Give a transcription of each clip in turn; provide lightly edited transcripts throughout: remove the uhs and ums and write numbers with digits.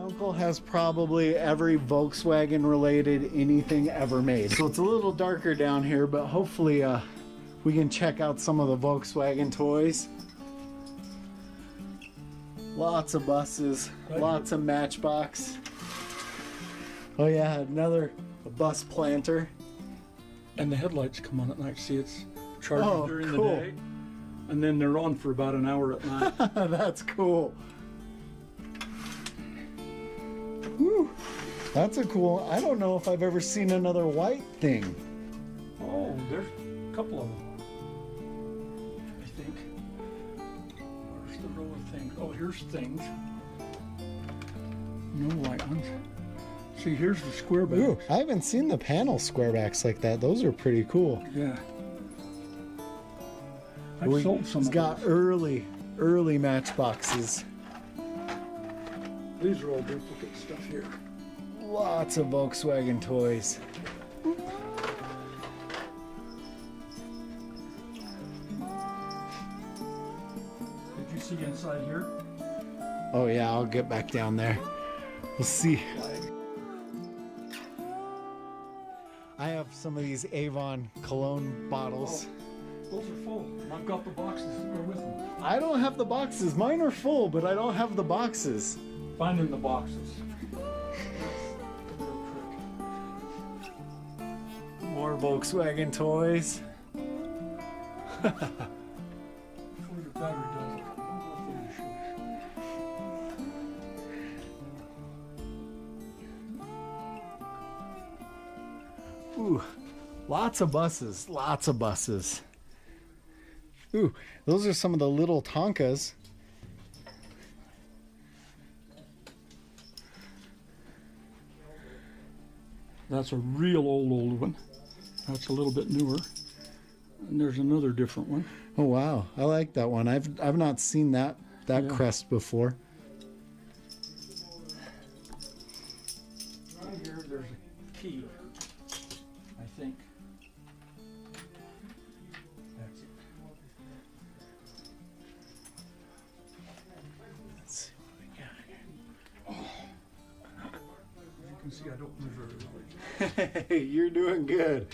uncle has probably every Volkswagen related anything ever made. So it's a little darker down here, but hopefully we can check out some of the Volkswagen toys. Lots of buses, lots of Matchbox. Oh yeah, another bus planter. And the headlights come on at night. See, it's charging during the day, and then they're on for about an hour at night. That's cool. Whew. That's a cool. I don't know if I've ever seen another white thing. Oh, there's a couple of them. I think. Where's the row of things? Oh, here's things. No white ones. See, here's the squareback. Ooh, I haven't seen the panel squarebacks like that. Those are pretty cool. Yeah. I've sold some. It's got early Matchboxes. These are all duplicate stuff here. Lots of Volkswagen toys. Did you see inside here? Oh yeah, I'll get back down there. We'll see. I have some of these Avon cologne bottles. Oh, those are full. I've got the boxes that go with them. I don't have the boxes. Mine are full, but I don't have the boxes. Finding the boxes. More Volkswagen toys. Before your battery does it, I'll go through the show. Ooh, lots of buses, lots of buses. Ooh, those are some of the little Tonkas. That's a real old one. That's a little bit newer. And there's another different one. Oh wow, I like that one. I've not seen that crest before. Right here, there's a key. I think. That's it. Let's see what we got As you can see, I don't measure it really. here. Hey, you're doing good.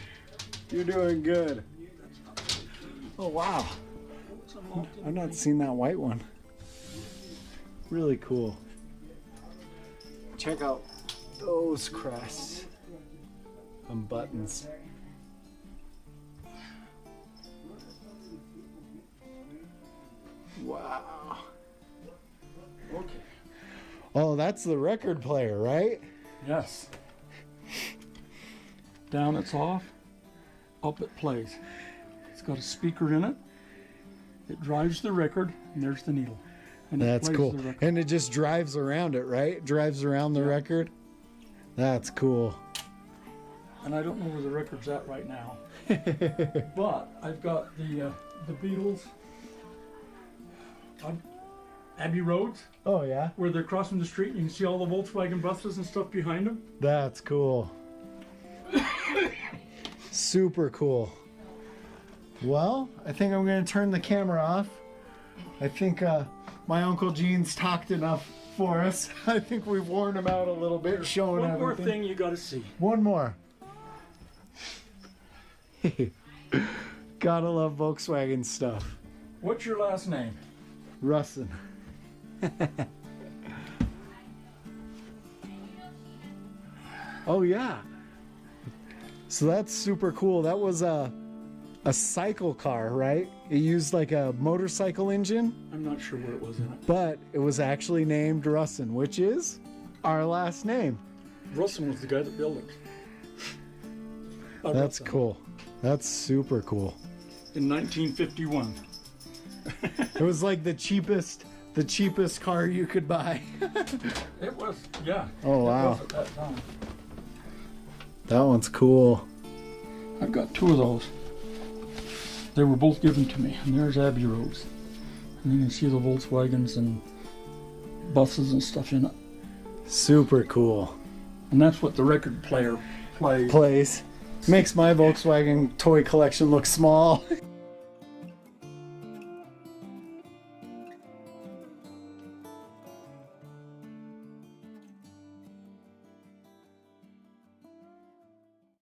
You're doing good. Oh wow. I've not seen that white one. Really cool. Check out those crests and buttons. Wow. Okay. Oh, that's the record player, right? Yes. Down it's off, up it plays. It's got a speaker in it. It drives the record, and there's the needle. And That's plays cool. the record. And it just drives around it, right? Drives around the record. That's cool. And I don't know where the record's at right now. But I've got the Beatles, Abbey Roads, Oh yeah? where they're crossing the street and you can see all the Volkswagen buses and stuff behind them. That's cool. Super cool. Well, I think I'm going to turn the camera off. I think my Uncle Gene's talked enough for us. I think we've worn him out a little bit, showing One more everything. thing you got to see. One more. Gotta love Volkswagen stuff. What's your last name? Russin. Oh yeah. So that's super cool. That was a cycle car, right? It used like a motorcycle engine, I'm not sure what it was in it. but it was actually named Russin, which is our last name. Russin was the guy that built it. That's cool. That's super cool. In 1951. It was like the cheapest car you could buy. It was, yeah. Oh, it wow. was at that time. That one's cool. I've got two of those. They were both given to me, and there's Abbey Roads. And you can see the Volkswagens and buses and stuff in it. Super cool. And that's what the record player plays. Makes my Volkswagen toy collection look small.